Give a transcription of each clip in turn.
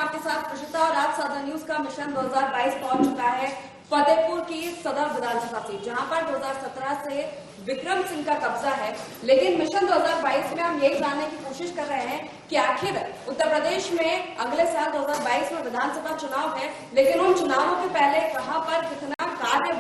आपके साथ प्रशिता और आज साधा न्यूज का मिशन 2022 पहुंच चुका है फतेहपुर की सदर विधानसभा सीट, जहां पर 2017 से विक्रम सिंह का कब्जा है। लेकिन मिशन 2022 में हम यही जानने की कोशिश कर रहे हैं कि आखिर उत्तर प्रदेश में अगले साल 2022 में विधानसभा चुनाव है, लेकिन उन चुनावों के पहले कहां पर कितना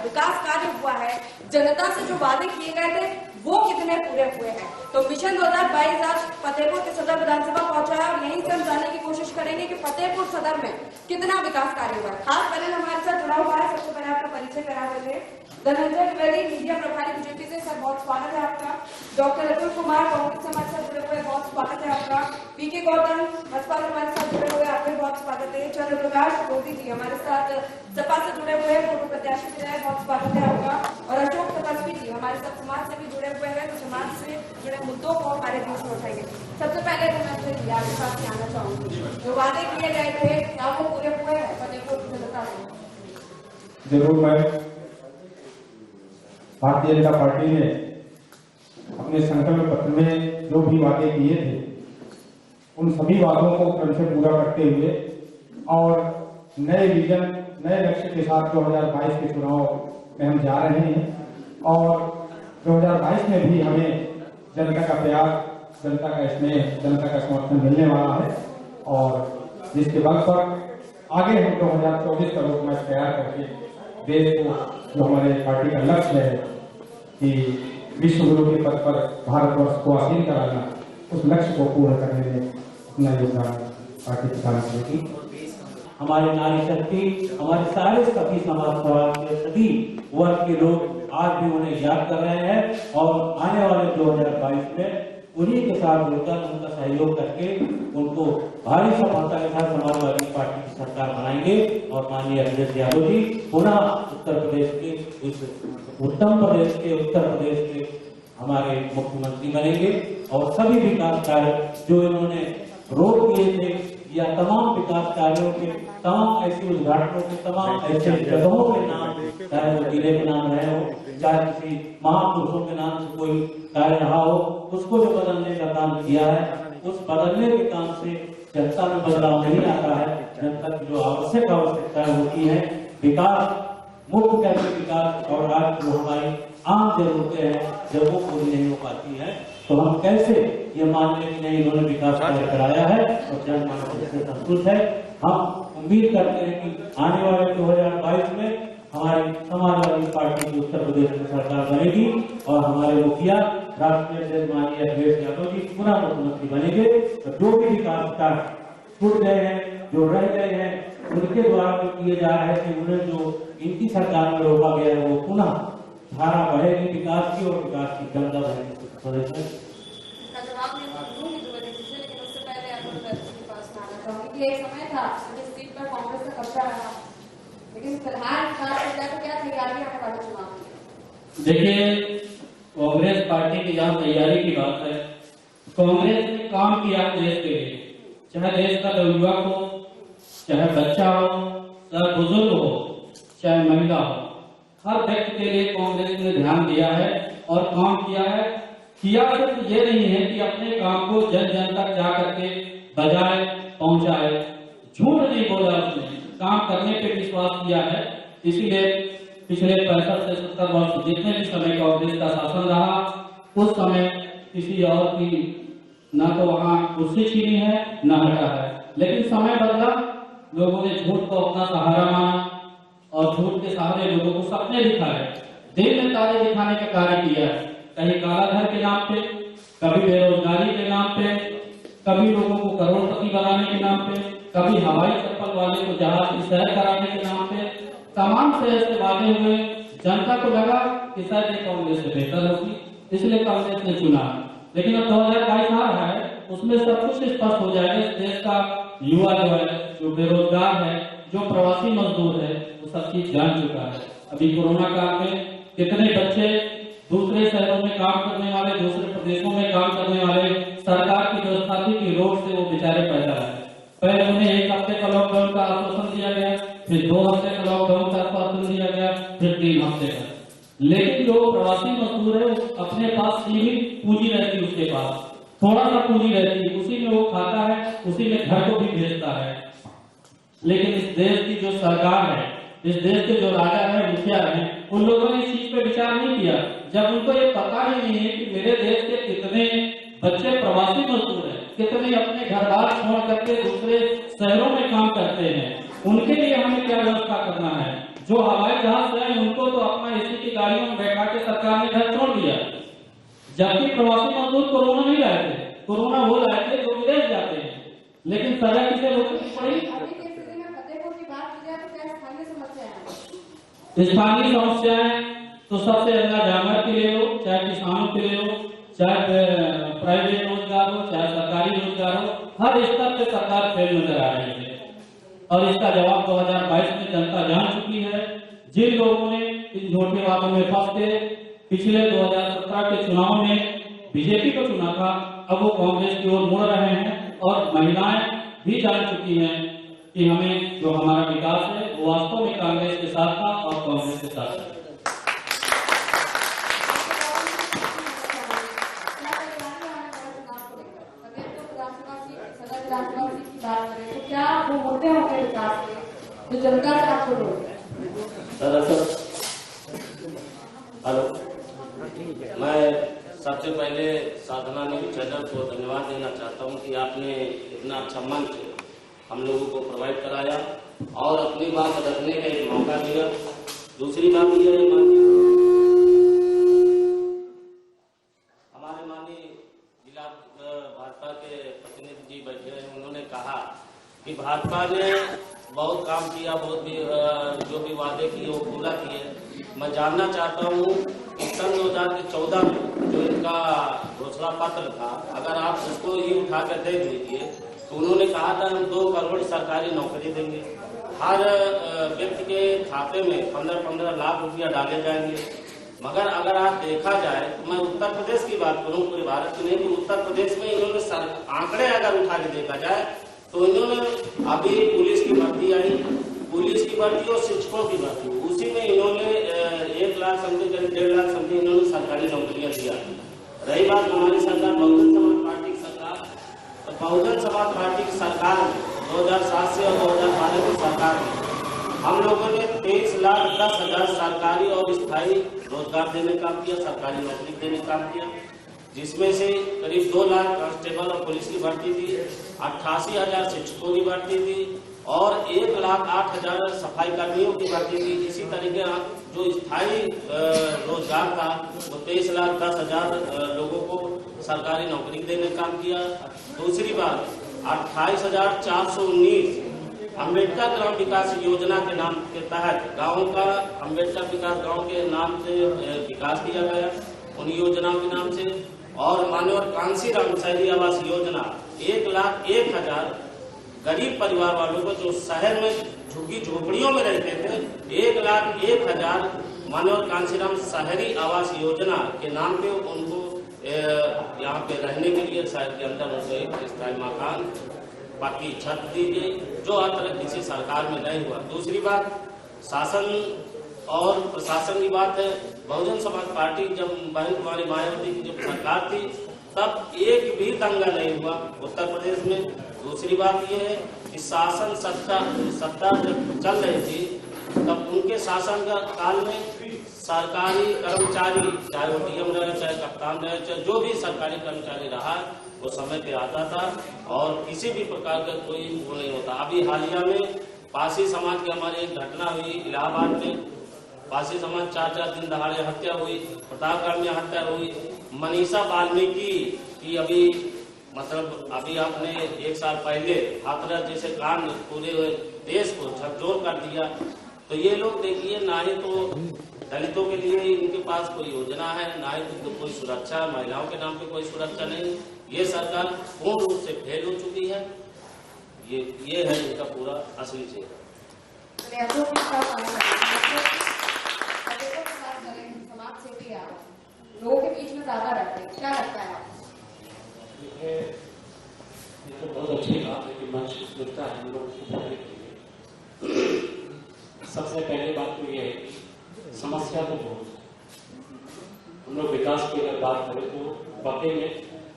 विकास कार्य हुआ है, जनता से जो वादे किए गए थे वो कितने पूरे हुए हैं। तो मिशन 2022 आज फतेहपुर के सदर विधानसभा पहुंचा है और यहीं से हम जानने की कोशिश करेंगे कि फतेहपुर सदर में कितना विकास कार्य हुआ है। खास पैनल हमारे साथ जुड़ा हुआ है। सबसे पहले आपका परिचय करा देते हैं। धनंजय द्विवेदी, मीडिया प्रभारी बीजेपी से, सर बहुत स्वागत है आपका। डॉक्टर अतुल कुमार, कांग्रेस से हमारे साथ जुड़े हुए, बहुत स्वागत है आपका। पीके गौतम, बसपा से हमारे साथ जुड़े हुए, आपका बहुत स्वागत है। चंद्रप्रकाश मोदी जी हमारे साथ सपा से जुड़े हुए हैं, पूर्व प्रत्याशी भी रहे, बहुत स्वागत है आपका। और अशोक तपस्वी जी हमारे साथ समाज से भी जुड़े हुए हैं, तो समाज से जुड़े मुद्दों को हमारे बीच में उठाएंगे। सबसे पहले तो मैं आपके पास आना चाहूंगी, जो वादे किए गए थे क्या वो पूरे हुए हैं फतेहपुर की जनता से? जरूर। मैं भारतीय जनता पार्टी ने अपने संकल्प पत्र में जो भी वादे किए थे उन सभी वादों को क्रम से पूरा करते हुए और नए विजन, नए लक्ष्य के साथ 2022 के चुनाव में हम जा रहे हैं। और 2022 में भी हमें जनता का प्यार, जनता का स्नेह, जनता का समर्थन मिलने वाला है और जिसके बल पर आगे हम 2024 का रोडमैप तैयार करके देश को, जो हमारे पार्टी का लक्ष्य है कि विश्व गुरु के पद पर भारतवर्ष को आसीन कराना, उस लक्ष्य को पूर्ण करने में अपना योगदान पार्टी किसान समिति, हमारी नारी शक्ति, हमारे सारे सभी समाज के सभी वर्ग के लोग आज भी उन्हें याद कर रहे हैं और आने वाले 2022 में उन्हीं के साथ जुड़कर उनका सहयोग करके उनको भारी सफलता के साथ समाजवादी पार्टी की सरकार बनाएंगे और माननीय अखिलेश यादव जी पुनः उत्तर प्रदेश के इस उत्तम प्रदेश के, उत्तर प्रदेश के हमारे मुख्यमंत्री बनेंगे और सभी विकास कार्य जो इन्होंने रोक दिए थे या तमाम विकास कार्यों के, तमाम ऐसे उद्घाटनों के, तमाम ऐसे जगहों के नाम, चाहे वो जिले के नाम रहे हो, चाहे किसी महापुरुषों के नाम से कोई कार्य रहा हो, उसको जो बदलने का काम किया है, उस बदलने के काम से जनता में बदलाव नहीं आता है। जनता की जो आवश्यकताएं होती है, विकास, मुख्य कैसे विकास और आज जो हमारी आम जरूरतें हैं जब वो पूरी नहीं हो पाती है, तो हम कैसे ये मान लें कि नहीं इन्होंने विकास कार्य कराया है और जनमानस इससे संतुष्ट है। हम उम्मीद करते हैं कि आने वाले 2022 में हमारी समाजवादी पार्टी की उत्तर प्रदेश में सरकार बनेगी और हमारे मुखिया राष्ट्रीय अध्यक्ष माननीय अखिलेश यादव जी पुनः मुख्यमंत्री बनेंगे। तो जो भी विकास कार्य छूट गए हैं, जो रह गए हैं, उनके द्वारा जो किए जा रहे थे, उन्हें जो इनकी सरकार में रोका गया है, वो पुनः धारा बढ़ेगी विकास की और विकास की गंगा बहेगी। एक समय था जिस सीट पर कांग्रेस का कब्जा रहा, लेकिन फिलहाल तो क्या तैयारी है हमारे चुनाव की? देखिए, कांग्रेस पार्टी की जहाँ तैयारी की बात है, कांग्रेस ने काम किया देश के लिए, चाहे देश का युवक हो, चाहे बच्चा हो, चाहे बुजुर्ग हो, चाहे महिला हो, हर व्यक्ति के लिए कांग्रेस ने ध्यान दिया है और काम किया है। किया सिर्फ ये नहीं है कि अपने काम को जन जन तक जा करके बजाए पहुंचाए, झूठ नहीं बोला, उसने काम करने पे विश्वास किया है। इसीलिए पिछले 65 से 70 वर्ष जितने भी समय कांग्रेस का शासन रहा, उस समय किसी और की न तो वहां कुर्सी छीनी है न हटा है, लेकिन समय बदला, लोगों ने झूठ को अपना सहारा माना और झूठ के सहारे लोगों को सपने दिखाए, दिन में तारे दिखाने का कार्य किया है। कहीं काला धन के नाम पे, कभी बेरोजगारी के नाम पे, कभी लोगों को करोड़पति बनाने के नाम पे, कभी हवाई चप्पल वाले को जहाज की सैर कराने के नाम पे, तमाम से ऐसे वादे हुए। जनता को लगा कि शायद ये कांग्रेस से बेहतर होगी, इसलिए कांग्रेस ने चुना। लेकिन अब 2022 आ रहा है, उसमें सब कुछ स्पष्ट हो जाएगा। इस देश का युवा जो है, जो बेरोजगार है, जो प्रवासी मजदूर है, वो सब चीज जान चुका है। अभी कोरोना काल में कितने बच्चे दूसरे शहरों में काम करने वाले, दूसरे प्रदेशों में काम करने वाले, सरकार की व्यवस्था थी कि रोड से वो बेचारे पैदा आए। पहले उन्हें 1 हफ्ते का लॉकडाउन का आश्वासन दिया गया, फिर 2 हफ्ते का लॉकडाउन का आश्वासन दिया गया, फिर 3 हफ्ते का। लेकिन जो प्रवासी मजदूर है, अपने पास सीमित पूंजी रहती, उसके पास थोड़ा सा पूंजी रहती है, उसी में वो खाता है, उसी में घर को भी भेजता है। लेकिन इस देश की जो सरकार है, इस देश के जो राजा है, मुखिया है, उन लोगों ने इस चीज पे विचार नहीं किया। जब उनको ये पता ही नहीं है कि मेरे देश के कितने बच्चे प्रवासी मजदूर हैं, कितने अपने घर बार छोड़ करके दूसरे शहरों में काम करते हैं, उनके लिए हमें क्या व्यवस्था करना है। जो हवाई जहाज है उनको तो अपना एसी की गाड़ियों में बैठा के सरकार ने घर छोड़ दिया, जबकि प्रवासी मजदूर कोरोना नहीं लाए थे, कोरोना वो लाए थे जो विदेश जाते हैं, लेकिन सजा किसे रोकनी पड़ी। अभी की स्थिति में फतेहपुर की बात की जाए तो क्या स्थानीय समस्याएं हैं? स्थानीय समस्याएं तो सबसे ज्यादा जानवर के लिए लो, चाहे किसानों के लिए लो, चाहे प्राइवेट रोजगार हो, चाहे सरकारी रोजगार हो, हर स्तर पे सरकार फेल नजर आ रही है। और इसका जवाब 2022 में जनता जान चुकी है। जिन लोगों ने इन झूठे वादों में फंस के पिछले 2017 के चुनाव में बीजेपी को चुना था, अब वो कांग्रेस की ओर मुड़ रहे हैं। और महिलाएं भी जान चुकी हैं कि हमें जो हमारा विकास है वो वास्तव में कांग्रेस के साथ था और कांग्रेस के साथ है। क्या वो मुद्दे होंगे विकास के जो जनता से आपको जोड़ते हैं? दरअसल हेलो, मैं सबसे पहले साधना न्यूज चैनल को धन्यवाद देना चाहता हूं कि आपने इतना अच्छा मंच हम लोगों को प्रोवाइड कराया और अपनी बात रखने का एक मौका दिया। दूसरी बात यह है, हमारे माननीय जिला भाजपा के प्रतिनिधि जी बैठे हैं, उन्होंने कहा कि भाजपा ने बहुत काम किया, बहुत भी जो भी वादे किए वो पूरा किए। मैं जानना चाहता हूँ कि सन 2014 में जो इनका घोषणा पत्र था, अगर आप उसको ही उठा कर देख लीजिए तो उन्होंने कहा था हम 2 करोड़ सरकारी नौकरी देंगे, हर व्यक्ति के खाते में 15-15 लाख रुपया डाले जाएंगे। मगर अगर आप देखा जाए तो मैं उत्तर प्रदेश की बात करूं, पूरे भारत की नहीं, तो उत्तर प्रदेश में इन्होंने आंकड़े अगर उठा के देखा जाए तो इन्होंने अभी पुलिस की भर्ती आई, पुलिस की भर्ती और शिक्षकों की भर्ती, उसी में इन्होंने 1 लाख समथिंग 1.5 लाख समथिंग इन्होंने सरकारी नौकरियां दिया। रही बात हमारी सरकार बहुजन समाज पार्टी की सरकार, तो बहुजन समाज पार्टी की सरकार में 2007 से और 2012 की सरकार में हम लोगों ने 23,10,000 सरकारी और स्थायी रोजगार देने का काम किया, सरकारी नौकरी देने का काम किया, जिसमें से करीब 2 लाख कांस्टेबल और पुलिस की भर्ती थी, 88,000 शिक्षकों की भर्ती थी और 1,08,000 सफाई कर्मियों की भर्ती थी। इसी तरीके जो स्थायी रोजगार था वो 23,10,000 लोगों को सरकारी नौकरी देने का काम किया। दूसरी बात 28,419 अम्बेडकर ग्राम विकास योजना के नाम के तहत गाँव का अम्बेडकर विकास गाँव के नाम से विकास किया गया, उन योजनाओं के नाम से। और माननीय कांसीराम शहरी आवास योजना 1,01,000 गरीब परिवार वालों को जो शहर में झुग्गी झोपड़ियों में रहते थे, 1,01,000 माननीय कांसीराम शहरी आवास योजना के नाम पे उनको यहाँ पे रहने के लिए शहर के अंदर उनको एक स्थायी मकान बाकी छत दी गई, जो आज तक किसी सरकार में नहीं हुआ। दूसरी बात शासन और प्रशासन की बात है, बहुजन समाज पार्टी जब बहन कुमारी मायावती की जब सरकार थी तब एक भी दंगा नहीं हुआ उत्तर प्रदेश में। दूसरी बात यह है कि शासन सत्ता जब चल रही थी तब उनके शासन का काल में सरकारी कर्मचारी, चाहे वो डीएम रहे, चाहे कप्तान रहे, चाहे जो भी सरकारी कर्मचारी रहा, वो समय पे आता था और किसी भी प्रकार का कोई वो नहीं होता। अभी हालिया में पासी समाज की हमारी एक घटना हुई इलाहाबाद में, पासी समाज 4 दिन दहाड़े हत्या हुई, प्रतापगढ़ में हत्या हुई, मनीषा वाल्मीकि की अभी मतलब अभी आपने 1 साल पहले हाथरस जैसे कांड पूरे देश को झकझोर कर दिया। तो ये लोग देखिए, ना ही तो दलितों के लिए इनके पास कोई योजना है, ना ही तो कोई सुरक्षा, महिलाओं के नाम पे कोई सुरक्षा नहीं। ये सरकार पूर्ण रूप से फेल हो चुकी है। ये है इनका पूरा असली चेहरा। समाज सेवी आप लोगों के बीच में ज्यादा रहते हैं, क्या लगता है आपको? ये तो बहुत अच्छी बात है कि मंच मिलता है हम लोग को बोलने के लिए। सबसे पहले बात तो ये है कि समस्या तो बहुत है। हम लोग विकास की अगर बात करें तो वाकई में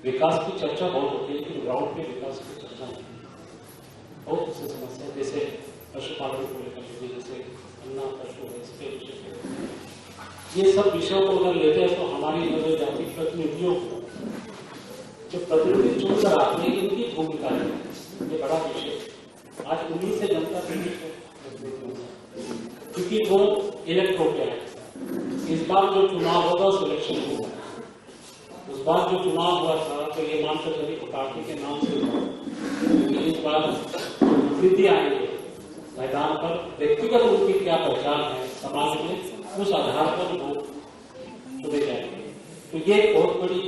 विकास की चर्चा बहुत होती है, लेकिन ग्राउंड पे विकास की चर्चा नहीं। बहुत सी समस्या, जैसे पशुपालन को लेकर के, जैसे अन्ना पशु है, इसके विषय पे, ये सब विषयों को अगर लेते हैं तो हमारी जनजाति प्रतिनिधियों को जो प्रतिनिधि चुनकर आते हैं, इनकी भूमिका है, ये बड़ा विषय। आज उन्हीं से जनता क्योंकि वो इलेक्ट हो गया है। इस बार जो चुनाव होगा सिलेक्शन होगा। उस बार जो चुनाव हुआ था तो ये मानकर चलिए पार्टी के नाम से हुआ। इस बार स्थिति आएंगे मैदान पर, व्यक्तिगत उनकी क्या पहचान है समाज में, उस आधार पर लोग चुने जाएंगे। तो ये बहुत बड़ी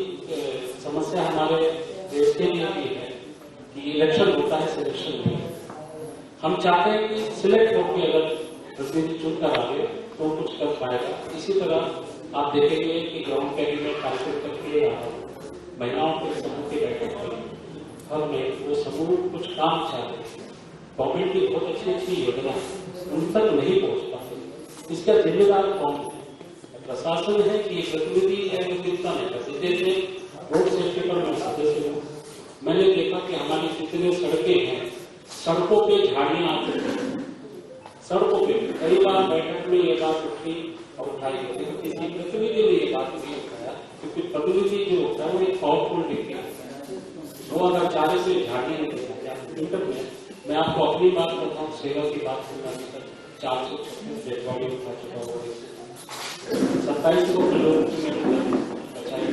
समस्या हमारे देश के लिए भी है कि इलेक्शन होता है, सिलेक्शन नहीं। हम चाहते हैं कि सिलेक्ट होकर अगर प्रतिनिधि चुनकर आगे तो कुछ कर पाएगा। इसी तरह आप देखेंगे कि ग्राउंड कैबिनेट कार्यक्रम करके महिलाओं के समूह की बैठक करी, हर में वो समूह कुछ काम चाहते हैं, गवर्नमेंट की बहुत अच्छी अच्छी योजना उन तक नहीं पहुंच पाते। इसका जिम्मेदार कौन है? प्रशासन है कि प्रतिनिधि है, चिंता नहीं करते। जैसे रोड सेफ्टी पर मैं सदस्य हूँ, मैंने देखा कि हमारी जितने सड़कें हैं, सड़कों पे झाड़ियां आती हैं, सड़कों पे कई बार बैठक में ये बात उठी और उठाई गई, लेकिन किसी प्रतिनिधि ने ये बात नहीं उठाया, क्योंकि प्रतिनिधि जो होता है वो एक पावरफुल व्यक्ति है, वो अगर चाहे से झाड़ियां नहीं देता। में मैं आपको अपनी बात बताऊँ, सेवा की बात करना, 436 डेडबॉडी उठा चुका हुआ है, 27 लोगों की बचाई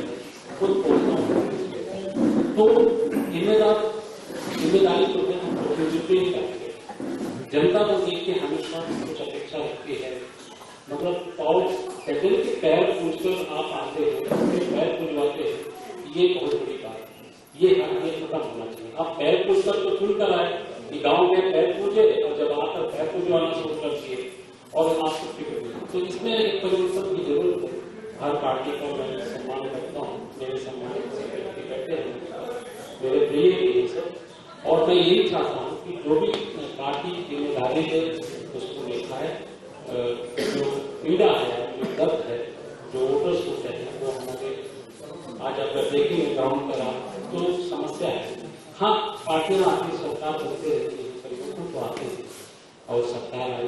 खुद पहुंचना। तो जिम्मेदारी तो है, हम प्रतिनिधित्व ही करेंगे। जनता को देख के हमेशा कुछ अपेक्षा रखती है, मतलब पाँव कहते हैं कि पैर पूछकर आप आते हो, पैर पूजवाते हैं, ये बहुत बड़ी बात है। ये खत्म होना चाहिए। आप पैर पूछकर तो चुन कर आए कि गाँव में पैर पूजे, और जब आकर पैर पूजवाना शुरू कर दिए और आपको फिक्र नहीं। तो इसमें एक परिवर्तन की जरूरत है। हर पार्टी का मैं सम्मान करता हूँ, मेरे सम्मानित व्यक्ति कहते हैं, मेरे प्रिय है सब, और मैं यही चाहता हूँ कि जो भी पार्टी की जिम्मेदारी है उसको निभाए। जो पीड़ा है, जो दर्द है, जो वोटर्स को कहते हैं, वो हमारे आज अगर देखेंगे ग्राउंड पर तो समस्या है। हाँ, पार्टियां आती, सरकार बनते रहती है, परिवर्तन तो आते हैं और सरकार आई।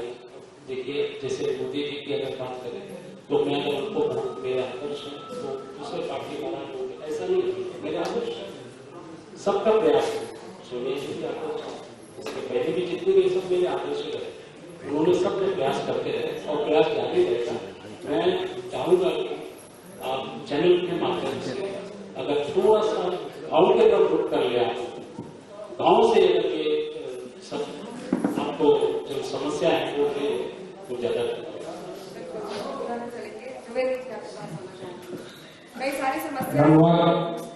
देखिए जैसे मोदी जी की अगर बात करें तो मैं अगर उनको मेरे आदर्श है तो दूसरे पार्टी वाला लोग ऐसा नहीं है, मेरे आदर्श है, सबका प्रयास है। सोनिया जी के आदर्श, इसके पहले भी जितने भी सब मेरे आदर्श है, उन्होंने सब प्रयास करते रहे और प्रयास जारी रहेगा। मैं चाहूंगा कि आप चैनल के माध्यम से अगर थोड़ा सा आउट के तरफ रुक कर लिया, गाँव से अगर ये सब आपको जो समस्या है वो ज्यादा धन्यवाद।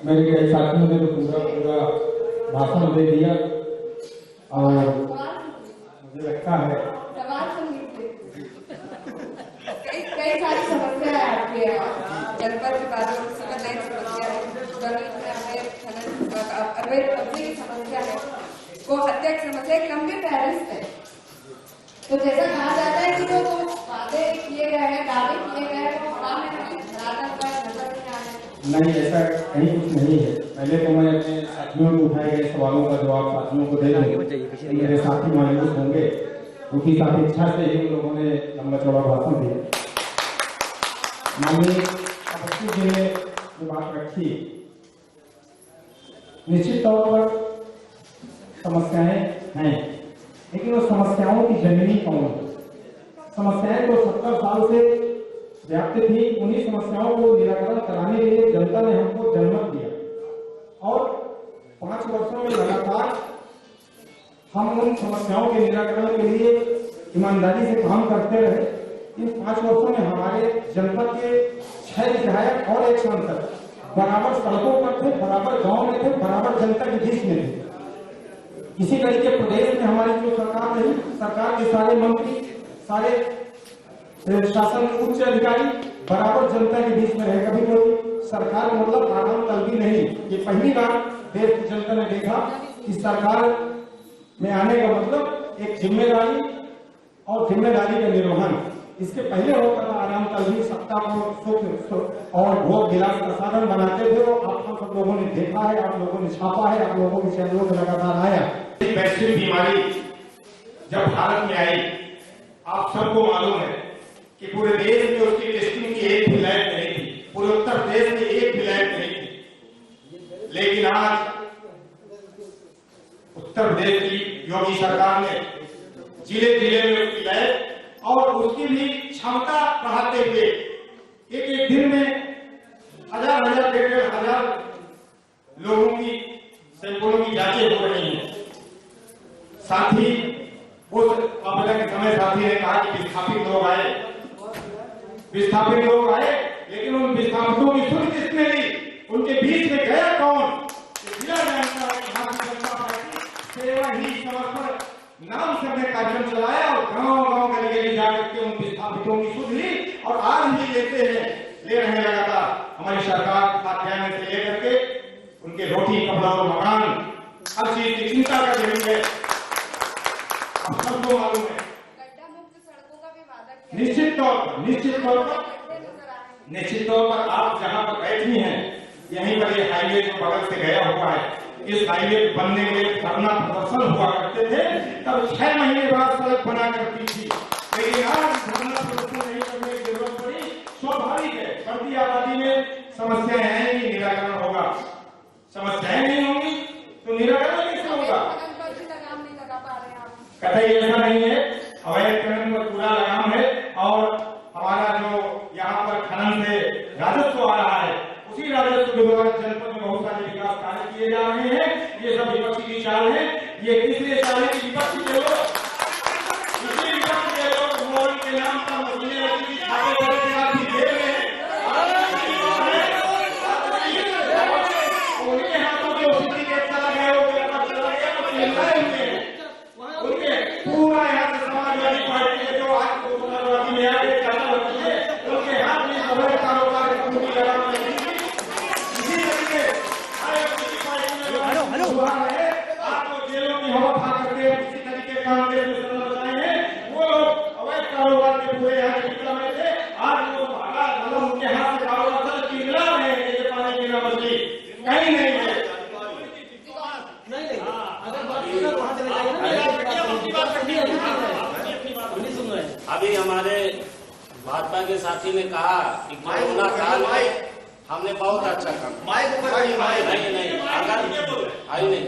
मेरे कई साथियों ने तो पूरा भाषण दे दिया और मुझे लगता है कई सारी समस्या है आपके जनपद के बारे में, नई समस्या है, अवैध कब्जे की समस्या है, वो हत्या की समस्या, एक लंबी फहरिस्त है। तो जैसा कहा जाता है कि जो वादे किए गए हैं, दावे किए गए हैं, वो हवा में नजर नहीं आ रहे। नहीं, ऐसा कहीं कुछ नहीं है। पहले तो मैं अपने साथियों में उठाए गए सवालों का जवाब साथियों को दे दूंगा, मेरे साथी मौजूद होंगे, क्योंकि काफी इच्छा से ही उन लोगों ने लंबा चौड़ा भाषण दिया। माननीय अवस्थी जी ने जो बात रखी, निश्चित तौर पर समस्याएं हैं, लेकिन वो समस्याओं की जननी कौन है? समस्याएं तो 70 साल से व्याप्त थी। उन्हीं समस्याओं को निराकरण कराने के लिए जनता ने हमको जनमत दिया और 5 वर्षों में लगातार हम उन समस्याओं के निराकरण के लिए ईमानदारी से काम करते रहे। इन 5 वर्षों में हमारे जनपद के 6 विधायक और 1 सांसद बराबर सड़कों पर थे, बराबर गांव में थे, बराबर जनता के बीच में थे। इसी तरीके प्रदेश में हमारी जो सरकार रही, सरकार के सारे मंत्री, सारे शासन उच्च अधिकारी बराबर जनता के बीच में रहे। कभी कोई सरकार मतलब आराम तलबी नहीं। ये पहली बार देश की जनता ने देखा कि सरकार में आने का मतलब एक जिम्मेदारी और जिम्मेदारी का निर्वहन। इसके पहले होता था आराम तलबी, सत्ता को सुख और भोग विलास का साधन बनाते थे। आप सब लोगों ने देखा है, आप लोगों ने छापा है, आप लोगों के चैनलों में लगातार आया। वैश्विक बीमारी जब भारत में आई, आप सबको मालूम है कि पूरे देश में उसकी टेस्टिंग की एक भी लैब नहीं थी, पूरे उत्तर प्रदेश में एक भी लैब नहीं थी। लेकिन आज उत्तर प्रदेश की योगी सरकार ने जिले जिले में उसकी लैब और उसकी भी क्षमता बढ़ाते हुए एक दिन में हजार हजार डेढ़ हजार लोगों की सैंपलों की जांचें हो रही हैं। साथ ही उस आपदा के समय साथी ने कहा कि विस्थापित लोग आए, लेकिन उन विस्थापितों की सुध किसने ली? उनके बीच में गया कौन? जिला जानता है कि भारतीय जनता पार्टी सेवा ही समर्पण नाम से हमने कार्यक्रम चलाया और गांव-गांव गली गली जाकर के उन विस्थापितों की सुध ली और आज भी लेते हैं, ले रहे हैं लगातार। हमारी सरकार खाद्यान्न से लेकर के उनके रोटी, कपड़ा और मकान हर चीज की चिंता कर रही है। सबको मालूम है। गड्ढा मुक्त सड़कों का भी वादा किया। निश्चित तौर पर आप जहां पर बैठी हैं, यहीं पर ये हाईवे जो बगल से गया हुआ है, इस हाईवे बनने के लिए धरना प्रदर्शन हुआ करते थे, तब 6 महीने बाद सड़क बना करती थी। लेकिन आज धरना प्रदर्शन नहीं करने की जरूरत पड़ी। स्वाभाविक है, बढ़ती आबादी में समस्याएं आएंगी, निराकरण होगा। समस्याएं नहीं होंगी तो निराकरण कैसे होगा? लगाम नहीं लगा पा रहे हैं आप। कतई ऐसा नहीं है, अवैध खनन पर पूरा लगाम है और हमारा जो यहाँ पर खनन से राजस्व आ रहा है, उसी राजस्व के द्वारा जनपद में बहुत सारे विकास कार्य किए जा रहे हैं। ये सब विपक्षी की चाल है। ये किसलिए चाल है कि विपक्षी के लोग मोबाइल के नाम पर मशीनें रखी थी, खाते करके आप भी दे रहे हैं। उनके हाथों के स्थिति कैसा लगा है, उनके पूरा यहाँ से समाजवादी पार्टी के जो आज समाजवादी में आगे ज्यादा होती है, उनके हाथ में अवैध कारोबार की लगाम लगी थी। इसी तरीके हुआ है, आपको जेलों की हवा खा करके किसी तरीके कांग्रेस में सदन बनाए हैं, वो लोग अवैध कारोबार के पूरे यहाँ के निकला में थे। आज वो भागा मतलब उनके हाथ से कारोबार चिल्ला रहे हैं कि पानी पीना मछली कहीं नहीं है। अभी हमारे भाजपा के साथी ने कहा कि कोरोना काल में हमने बहुत अच्छा काम नहीं आई नहीं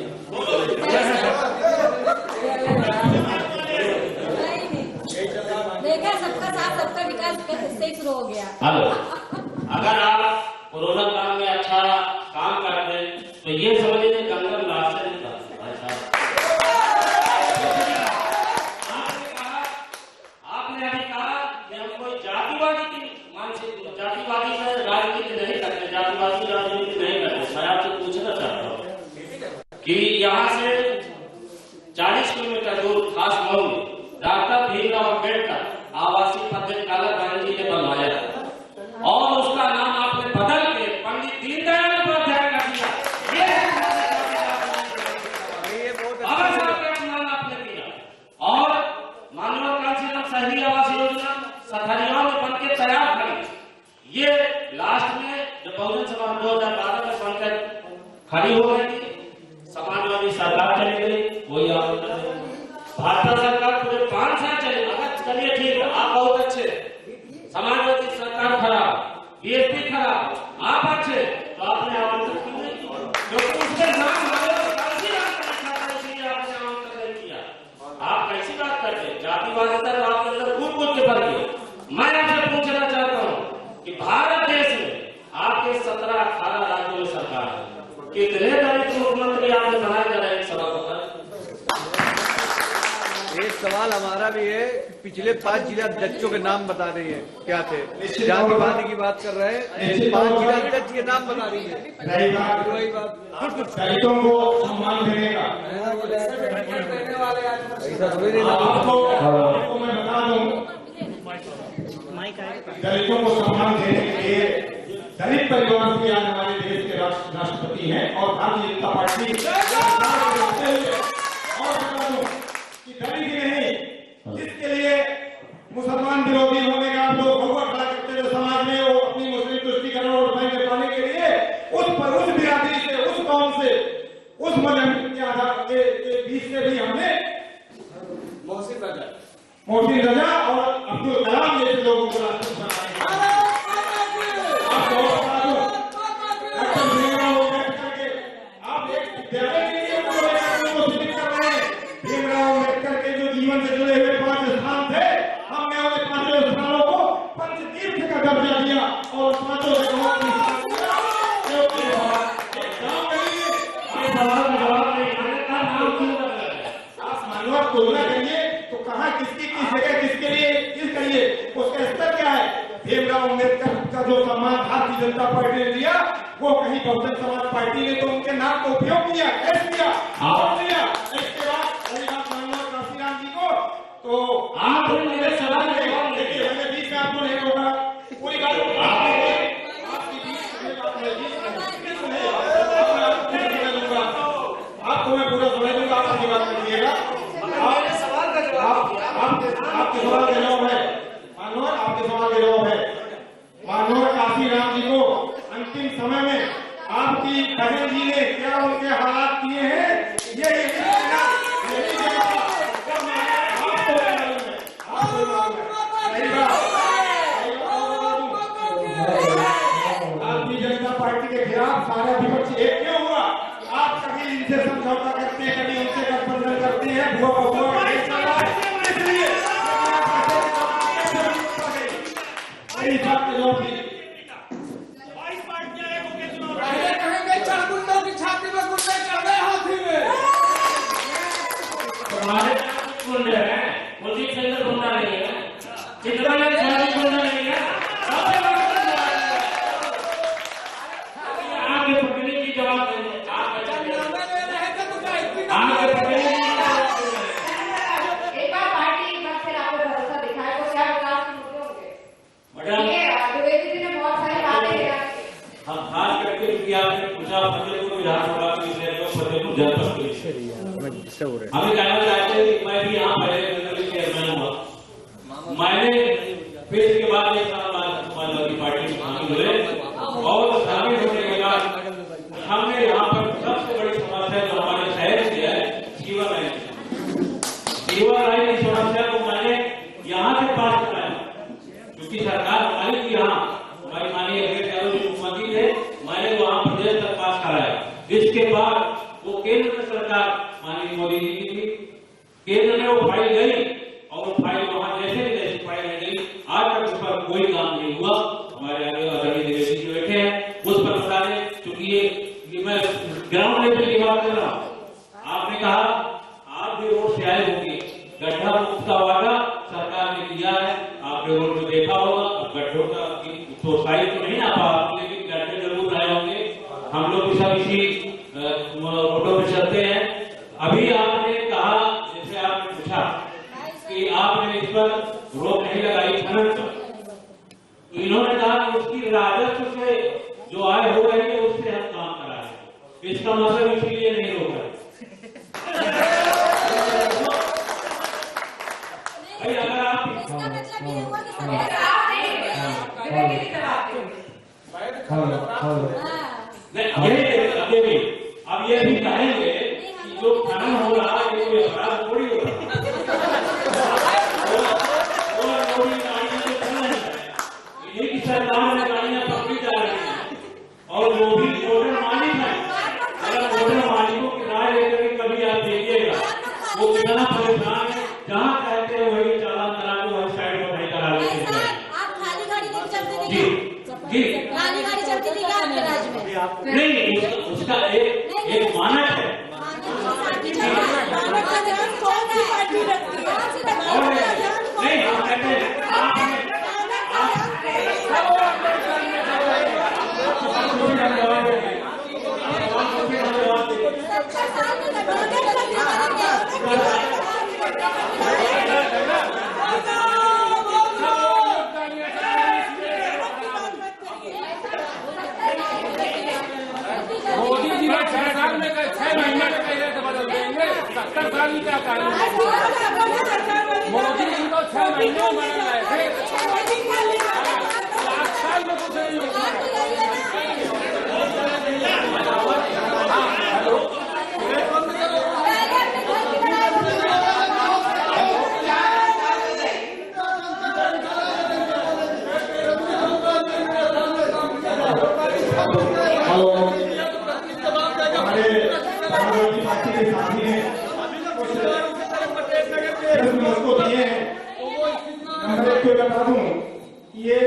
देखा, सबका साथ सबका विकास इससे ही शुरू हो गया। हेलो, अगर आप कोरोना काल में अच्छा काम कर रहे हैं तो ये समझिए गंगा रास्ते जातिवादी से राजनीति नहीं करते, जातिवादी राजनीति नहीं करते। मैं आपसे पूछना चाहता हूँ कि यहाँ से 40 किलोमीटर दूर खास मऊ में डॉक्टर भीमराव अम्बेडकर आवासीय पद्धति काला गांधी जी ने बनवाया और उसका नाम आपने बदल के पंडित दीनदयाल उपाध्याय कर दिया। नाम आपने दिया और मानवाकांक्षी शहरी आवास योजना सथरिया में बन के तैयार करी। ये लास्ट में जब बहुजन समाज 2012 में बनकर खड़ी हो गई थी, समाजवादी सरकार चली गई, कोई आंदोलन नहीं। भाजपा सरकार पूरे 5 साल चली। अगर चलिए ठीक है, आप बहुत अच्छे, समाजवादी सरकार खराब, बीएसपी खराब, आप अच्छे, तो आपने आमंत्रण क्यों नहीं किया? क्योंकि उसके नाम आपने आमंत्रण नहीं किया। आप कैसी बात करते? जातिवादिता आपके अंदर कूद कूद के भर गई। मैं आपसे पूछना चाहता हूँ कि भारत देश में आपके 17-18 राज्यों में सरकार है, कितने दलित मुख्यमंत्री आपने बनाए जा रहे हैं? एक सवाल हमारा भी है, पिछले 5 जिला अध्यक्षों के नाम बता रही है, क्या थे? जातिवादी की बात कर रहे हैं, 5 जिला अध्यक्ष के नाम बता रही है। दलितों को सम्मान देने का आपको मैं बता दूं, दलितों को सम्मान देने के लिए दलित परिवार से आज हमारे देश के राष्ट्रपति हैं और भारतीय जनता पार्टी और बता दूं कि दलित ही नहीं, जिसके लिए मुसलमान विरोधी होने का आप लोग भगवा खड़ा करते हैं समाज में, वो अपनी मुस्लिम तुष्टिकरण और रुपए पाने के लिए उस पर उस बिरादरी से, उस कौम से, उस मजहब के आधार के बीच से भी हमने मोहसिन रजा और अब्दुल कलाम जैसे लोगों को राष्ट्रपति बनाएंगे। आपको बता दूं, डॉक्टर भीमराव अम्बेडकर के आप एक विद्यालय के लिए उनको शिक्षित कर रहे हैं। भीमराव अम्बेडकर के जो जीवन से जुड़े हुए 5 स्थान थे, हमने उन्हें 5 स्थानों को पंचतीर्थ का दर्जा दिया और 5 जगहों की आप तुलना करिए तो कहाँ किसकी किस जगह किसके लिए किस करिए उसका स्तर क्या है। भीमराव अम्बेडकर का जो सम्मान भारतीय जनता पार्टी ने दिया वो कहीं बहुजन समाज पार्टी ने तो उनके नाम का उपयोग किया, कैसे किया और दिया। इसके बाद अभी बात मान लो काशीराम जी को तो आप मेरे सवाल देखिए मैंने बीच में आपको नहीं रोका, पूरी बात आपको मैं पूरा समय दूंगा, आप अपनी बात करिएगा। आपके सवाल का जवाब है मानोर, आपके सवाल का जवाब है मानोर काशीराम जी को अंतिम समय में आपकी बहन जी ने क्या उनके हालात किए हैं भारतीय जनता पार्टी के खिलाफ सारा विपक्ष एक क्यों हुआ। आप कभी इनसे समझौता करते हैं, कभी उनसे गठबंधन करते हैं, हमें कहना चाहते हैं कि मैं भी यहाँ पहले चेयरमैन हुआ, मैंने फिर इसके बाद एक समाजवादी पार्टी में शामिल हुए और शामिल होने के बाद हमने यहाँ पर सबसे बड़ी समस्या जो हमारे शहर की है सीवर लाइन की समस्या को मैंने यहाँ से पास कराया, क्योंकि सरकार हमारी थी यहाँ, हमारी माननीय अखिलेश यादव जी मुख्यमंत्री थे, मैंने वहाँ प्रदेश तक पास कराया। इसके बाद वो केंद्र में सरकार माननीय मोदी जी की थी, केंद्र में वो फाइल गई और वो फाइल वहां जैसे फाइल गई, आज तक उस पर कोई काम नहीं हुआ। हमारे आगे आदरणीय द्विवेदी जी बैठे हैं, उस पर बता दें, क्योंकि ये मैं ग्राउंड लेवल की बात कर रहा हूँ। आपने कहा आप भी रोड से आए होंगे, गड्ढा मुक्त का वादा सरकार ने दिया है, आपने रोड में देखा होगा। गड्ढों का तो साइज तो नहीं आ पा, लेकिन गड्ढे जरूर आए होंगे। हम लोग भी सब इसी फोटो में चलते हैं। अभी आपने कहा, जैसे आपने पूछा कि आपने इस पर रोक नहीं लगाई खनन पर, तो इन्होंने कहा कि उसकी राजस्व से जो आय हो रही है उससे हम काम करा रहे, इसका मतलब इसीलिए नहीं रोक रहे। भाई अगर आप अब ये भी कहेंगे कि जो खनन हो रहा है वो अपराध थोड़ी हो रहा है, इन्हीं की सरकार में गाड़ियां पकड़ी जा रही हैं और वो भी मोटर मालिक है। अगर मोटर मालिकों की राय लेकर कभी आप देखिएगा वो कितना परेशान है, जहाँ कहते हैं वही चालान करा के वही साइड पर नहीं करा लेते हैं। जी काली गाड़ी चलती थी क्या आपके राज्य में? नहीं, उसका एक मानक है। नहीं, हम कहते हैं मोदी जी ने 6 साल में 6 महीने में पहले से बदल देंगे, 70 साल में क्या करेंगे? मोदी जी को 6 महीने में बदल रहे थे, 7 साल में कुछ नहीं होगा। समाजवादी पार्टी के साथी ने उसको दिए हैं। नंबर 1 बता दूं, ये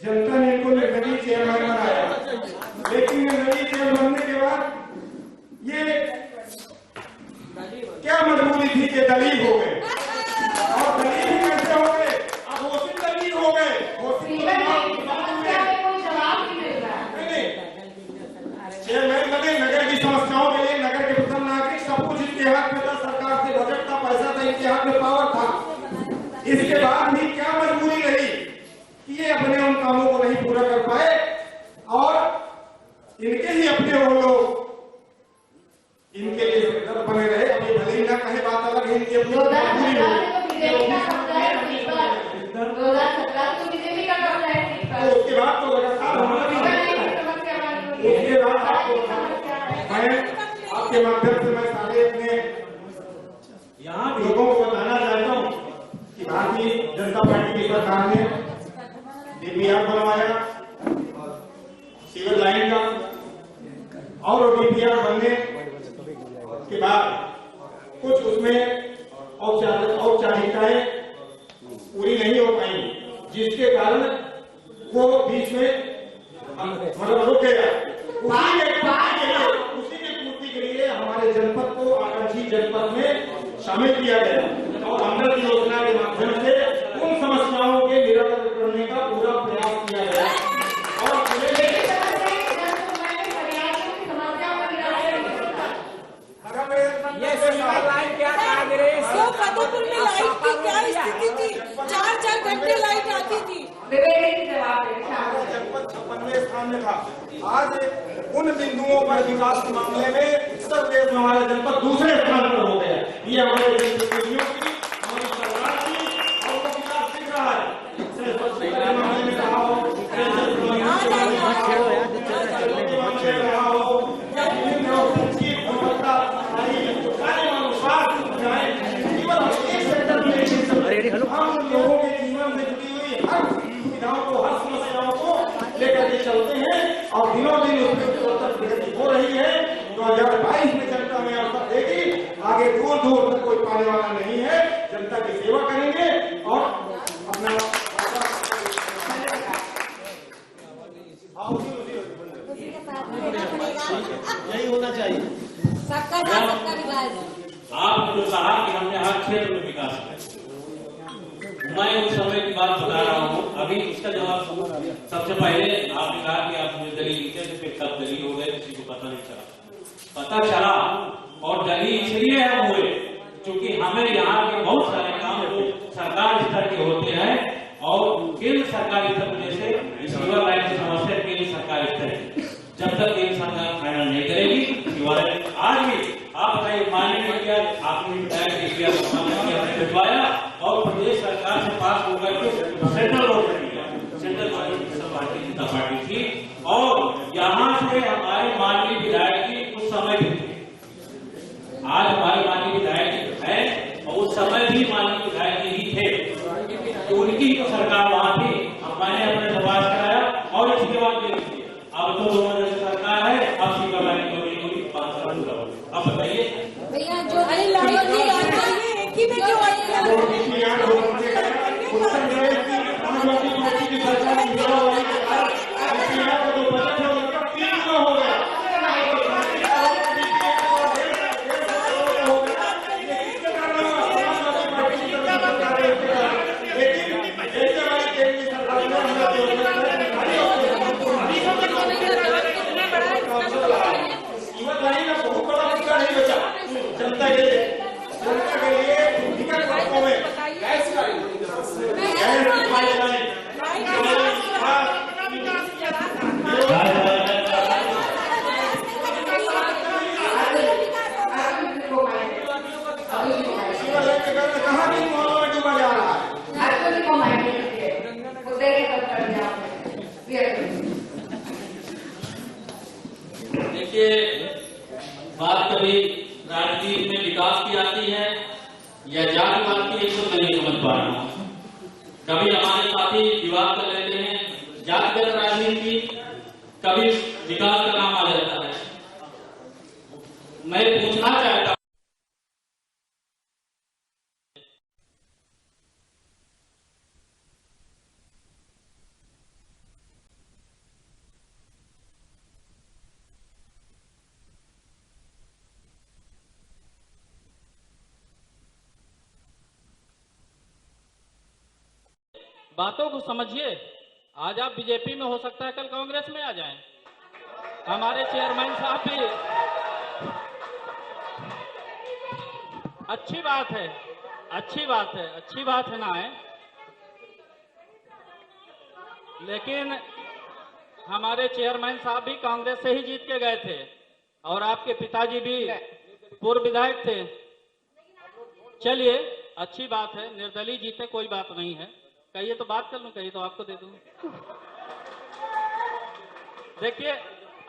जनता ने इनको निर्दलीय चेयरमैन बनाया, लेकिन निर्दलीय चेयरमैन बनने के बाद ये क्या मजबूरी थी कि दलील हो गए, और दलील ही कैसे हो गए, अब घोषित दलील हो गए। चेयरमैन बने, नगर की समस्याओं के लिए, नगर के प्रथम नागरिक, सब कुछ इनके हाथ में था, सरकार से बजट था, पैसा था, इनके हाथ में पावर था। इसके बाद भी क्या मजबूरी रही कि ये अपने उन कामों को नहीं पूरा कर पाए, और इनके ही अपने वो लोग इनके लिए सिरदर्द बने रहे। अब ये भले ही ना कहे, बात अलग है, इनकी अपनी मजबूरी हो। उसके बाद तो लगातार उसके बाद मैं आपके माध्यम से मैं सारे अपने यहाँ लोगों को बताना चाहता हूँ कि भारतीय जनता पार्टी की सरकार ने डीपीआर बनवाया सिविल लाइन का, और डीपीआर बनने के बाद कुछ उसमें औपचारिकताएं पूरी नहीं हो पाई, जिसके कारण वो बीच में मतलब रुक गया। उसी के पूर्ति के लिए हमारे जनपद को आकांक्षी जनपद में शामिल किया गया, और अमृत योजना के माध्यम से उन समस्याओं के निराकरण करने का पूरा प्रयास किया गया। और फतेहपुर में लाइट की क्या स्थिति थी? 4-4 घंटे लाइट आती थी। जनपद 56वें स्थान में था। आज उन बिंदुओं पर विकास के मामले में सर्वदेश में हमारा जनपद दूसरे स्थान पर हो गया। ये हमारे जनप्रतिनिधियों की, हमारी सरकार की, और वो विकास दिख रहा है। मामले में रहा हो, हम लोगों के जीवन से जुड़ी हुई हर सुविधाओं को, हर समस्याओं को लेकर के चलते हैं, और दिनों दिन उसमें प्रगति हो रही है। 2022 में जनता में अवसर देगी, आगे दूर दूर तक कोई पाने वाला नहीं है। जनता की सेवा करेंगे और अपना यही होना चाहिए। सबका विकास। आपने जो कहा कि हमने हर क्षेत्र में विकास किया, मैं उस समय की बात बता रहा हूँ। अभी इसका जवाब सबसे पहले आपने कहा कि आप निर्दलीय थे, फिर कब दलील हो गए किसी को पता नहीं चला। पता चला, और दलील इसलिए हम हुए क्योंकि हमें यहाँ के बहुत सारे काम जो सरकार स्तर के होते हैं, और केंद्र सरकार स्तर जैसे सिविल लाइन की समस्या केंद्र सरकार स्तर की, जब तक केंद्र सरकार फाइनल नहीं करेगी सिविल आज भी आप बताइए मान्य नहीं किया, आपने भिजवाया, और प्रदेश सरकार से पास होकर के सेंट्रल रोड किया। सेंट्रल पार्टी जनता पार्टी थी, और यहाँ से हमारे माननीय विधायक जी उस समय भी थे। आज हमारे माननीय विधायक जी है, और उस समय भी माननीय विधायक जी ही थे, तो उनकी तो सरकार वहां थी। मैंने अपने प्रवास कराया, और इसके बाद अब तो दोनों सरकार है, अब सीमा लाइन को 5 साल पूरा हो। अब बताइए भैया जो लाइट एक ही में क्यों आई है? जनता के लिए विकट वक्तों में गैस का देखिए, बात कभी राजनीति में विकास की आती है या जातिवाद की, एक तो मैं नहीं समझ पा रहा हूँ। कभी हमारे साथी विवाद कर लेते हैं जातिगत राजनीति, कभी विकास का नाम आ जाता है। मैं पूछना चाहता हूं। बातों को समझिए। आज आप बीजेपी में हो सकता है कल कांग्रेस में आ जाएं। हमारे चेयरमैन साहब भी अच्छी बात है, अच्छी बात है, अच्छी बात है ना है, लेकिन हमारे चेयरमैन साहब भी कांग्रेस से ही जीत के गए थे और आपके पिताजी भी पूर्व विधायक थे। चलिए अच्छी बात है, निर्दलीय जीते कोई बात नहीं है। कहिए तो बात कर लूं, कहिए तो आपको दे दूं। देखिए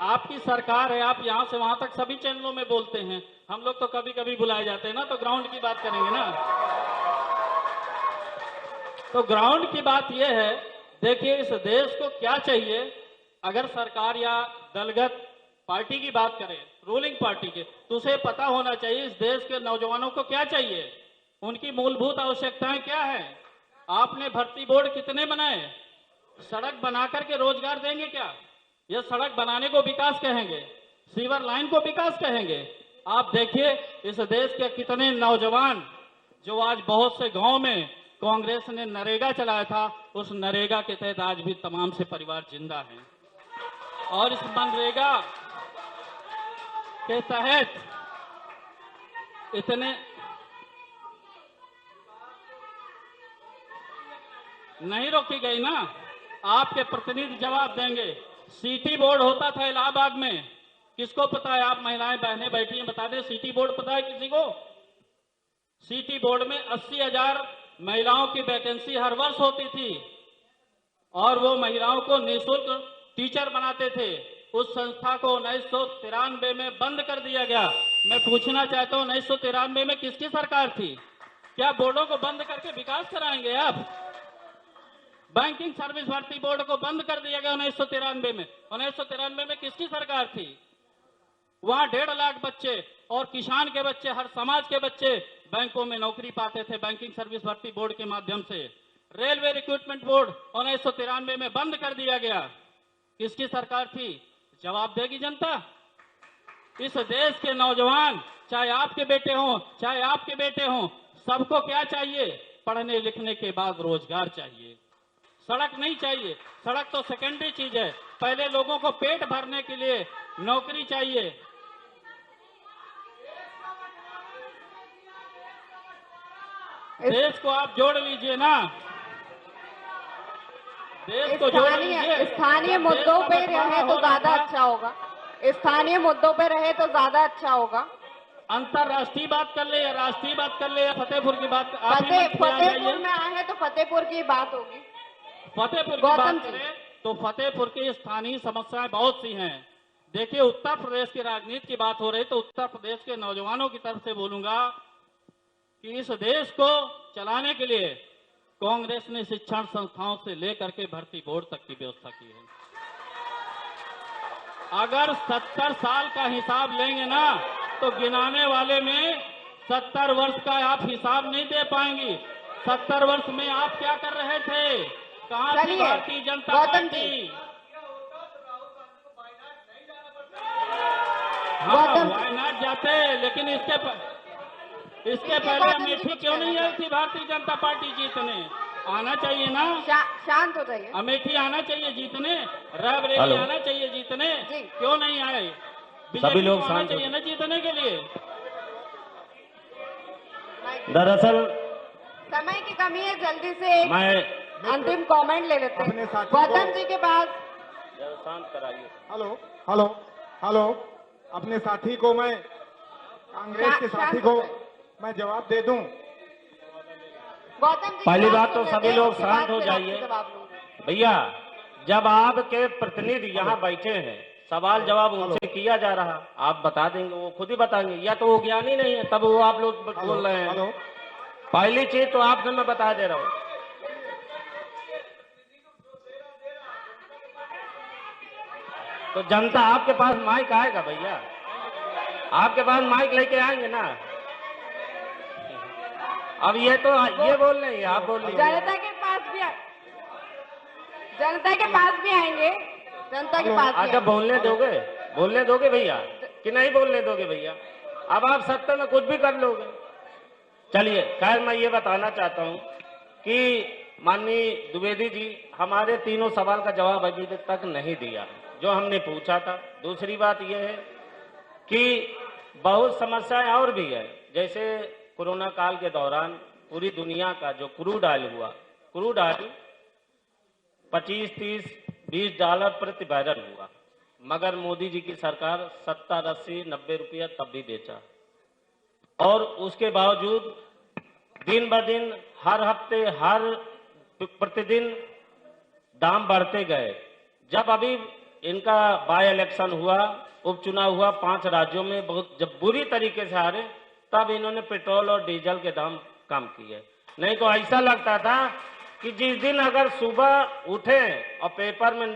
आपकी सरकार है, आप यहां से वहां तक सभी चैनलों में बोलते हैं, हम लोग तो कभी कभी बुलाए जाते हैं ना, तो ग्राउंड की बात करेंगे ना। तो ग्राउंड की बात यह है, देखिए इस देश को क्या चाहिए। अगर सरकार या दलगत पार्टी की बात करें, रूलिंग पार्टी के, तो उसे पता होना चाहिए इस देश के नौजवानों को क्या चाहिए, उनकी मूलभूत आवश्यकताएं क्या है। आपने भर्ती बोर्ड कितने बनाए? सड़क बना करके रोजगार देंगे क्या? ये सड़क बनाने को विकास कहेंगे? सीवर लाइन को विकास कहेंगे? आप देखिए इस देश के कितने नौजवान जो आज बहुत से गांव में कांग्रेस ने नरेगा चलाया था, उस नरेगा के तहत आज भी तमाम से परिवार जिंदा हैं। और इस मनरेगा के तहत इतने नहीं रोकी गई ना। आपके प्रतिनिधि जवाब देंगे। सिटी बोर्ड होता था इलाहाबाद में, किसको पता है? आप महिलाएं बहनें बैठी हैं, बता दें सिटी बोर्ड पता है किसी को? सिटी बोर्ड में 80,000 महिलाओं की वैकेंसी हर वर्ष होती थी और वो महिलाओं को निःशुल्क टीचर बनाते थे। उस संस्था को 1993 में बंद कर दिया गया। मैं पूछना चाहता हूं 1993 में किसकी सरकार थी? क्या बोर्डों को बंद करके विकास कराएंगे आप? बैंकिंग सर्विस भर्ती बोर्ड को बंद कर दिया गया 1993 में। 1993 में किसकी सरकार थी? वहां 1.5 लाख बच्चे और किसान के बच्चे, हर समाज के बच्चे बैंकों में नौकरी पाते थे बैंकिंग सर्विस भर्ती बोर्ड के माध्यम से। रेलवे रिक्रूटमेंट बोर्ड 1993 में बंद कर दिया गया। किसकी सरकार थी? जवाब देगी जनता। इस देश के नौजवान, चाहे आपके बेटे हों चाहे आपके बेटे हों, सबको क्या चाहिए? पढ़ने लिखने के बाद रोजगार चाहिए, सड़क नहीं चाहिए। सड़क तो सेकेंडरी चीज है, पहले लोगों को पेट भरने के लिए नौकरी चाहिए। देश को आप जोड़ लीजिए ना, देश को जोड़ लीजिए। स्थानीय मुद्दों पे रहे तो ज्यादा अच्छा होगा। स्थानीय मुद्दों पे रहे तो ज्यादा अच्छा होगा। अंतरराष्ट्रीय बात कर ले या राष्ट्रीय बात कर ले या फतेहपुर की बात? फतेहपुर में आए तो फतेहपुर की बात होगी। फतेहपुर की बात करें तो फतेहपुर की स्थानीय समस्याएं बहुत सी हैं। देखिए उत्तर प्रदेश की राजनीति की बात हो रही तो उत्तर प्रदेश के नौजवानों की तरफ से बोलूंगा कि इस देश को चलाने के लिए कांग्रेस ने शिक्षण संस्थाओं से लेकर के भर्ती बोर्ड तक की व्यवस्था की है। अगर 70 साल का हिसाब लेंगे ना तो गिनाने वाले में 70 वर्ष का आप हिसाब नहीं दे पाएंगी। 70 वर्ष में आप क्या कर रहे थे? कहां थी भारतीय जनता पार्टी? हाँ वायनाड जाते, लेकिन इसके पहले अमेठी क्यों नहीं आई थी भारतीय जनता पार्टी जीतने? आना चाहिए ना। शांत हो जाइए। अमेठी आना चाहिए जीतने, रायबरेली आना चाहिए जीतने, क्यों नहीं आए? सभी लोग आना चाहिए ना जीतने के लिए। दरअसल समय की कमी है, जल्दी से अंतिम कमेंट ले लेते हैं गौतम जी के पास। शांत कराइए। हेलो हेलो हेलो, अपने साथी को मैं, कांग्रेस के साथी को मैं जवाब दे दूं। गौतम जी पहली बात तो सभी लोग शांत हो जाइए। भैया जब आपके प्रतिनिधि यहाँ बैठे हैं, सवाल जवाब उनसे किया जा रहा, आप बता देंगे, वो खुद ही बताएंगे, या तो वो ज्ञानी नहीं है तब वो आप लोग बोल रहे हैं। पहली चीज तो आपसे मैं बता दे रहा हूँ, तो जनता आपके पास माइक आएगा भैया। आपके पास माइक लेके आएंगे ना। अब ये तो ये बोल रहे हैं, आप बोल रहे जनता के पास भी आएंगे, जनता के पास भी अच्छा बोलने दोगे भैया कि नहीं बोलने दोगे भैया? अब आप सत्ता में कुछ भी कर लोगे। चलिए खैर, मैं ये बताना चाहता हूं कि माननीय द्विवेदी जी हमारे तीनों सवाल का जवाब अभी तक नहीं दिया जो हमने पूछा था। दूसरी बात यह है कि बहुत समस्याएं और भी है, जैसे कोरोना काल के दौरान पूरी दुनिया का जो क्रूड ऑयल हुआ, क्रूड ऑयल 25, 30, $20 प्रति बैरल हुआ, मगर मोदी जी की सरकार 70, 80, 90 रुपया तब भी बेचा। और उसके बावजूद दिन ब दिन, हर हफ्ते, हर प्रतिदिन दाम बढ़ते गए। जब अभी इनका बाय इलेक्शन हुआ, उपचुनाव हुआ 5 राज्यों में, बहुत जब बुरी तरीके से हारे, तब इन्होंने पेट्रोल और डीजल के दाम कम किए। नहीं तो ऐसा लगता था कि जिस दिन अगर सुबह उठे और पेपर में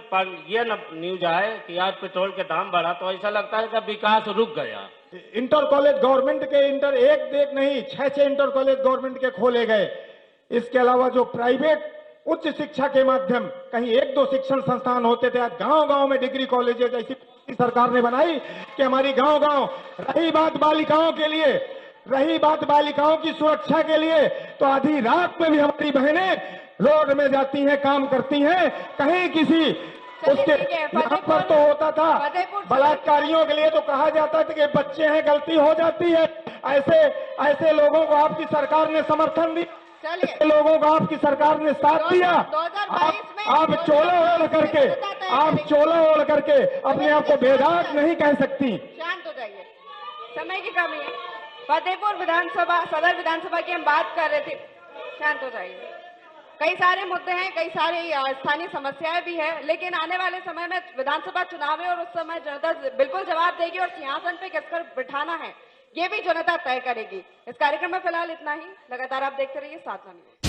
ये न्यूज आए कि आज पेट्रोल के दाम बढ़ा, तो ऐसा लगता है कि विकास रुक गया। इंटर कॉलेज गवर्नमेंट के एक नहीं 6 इंटर कॉलेज गवर्नमेंट के खोले गए। इसके अलावा जो प्राइवेट उच्च शिक्षा के माध्यम कहीं 1-2 शिक्षण संस्थान होते थे, आज गांव-गांव में डिग्री कॉलेजेस ऐसी सरकार ने बनाई कि हमारी गांव-गांव। रही बात बालिकाओं की सुरक्षा के लिए, तो आधी रात में भी हमारी बहनें रोड में जाती हैं, काम करती हैं। कहीं किसी उसके यहाँ पर तो होता था बलात्कारियों के लिए तो कहा जाता था कि बच्चे हैं, गलती हो जाती है। ऐसे लोगों को आपकी सरकार ने समर्थन दिया, लोगों को आपकी सरकार ने साथ दिया। आप चोला ओढ़ करके अपने आप को बेदाग नहीं कह सकती। शांत हो जाइए, समय की कमी है। फतेहपुर विधानसभा, सदर विधानसभा की हम बात कर रहे थे, शांत हो जाइए। कई सारे मुद्दे हैं, कई सारी स्थानीय समस्याएं भी है, लेकिन आने वाले समय में विधानसभा चुनाव है और उस समय जनता बिल्कुल जवाब देगी और सिंहासन पे किसकर बिठाना है ये भी जनता तय करेगी। इस कार्यक्रम में फिलहाल इतना ही। लगातार आप देखते रहिए साथ में।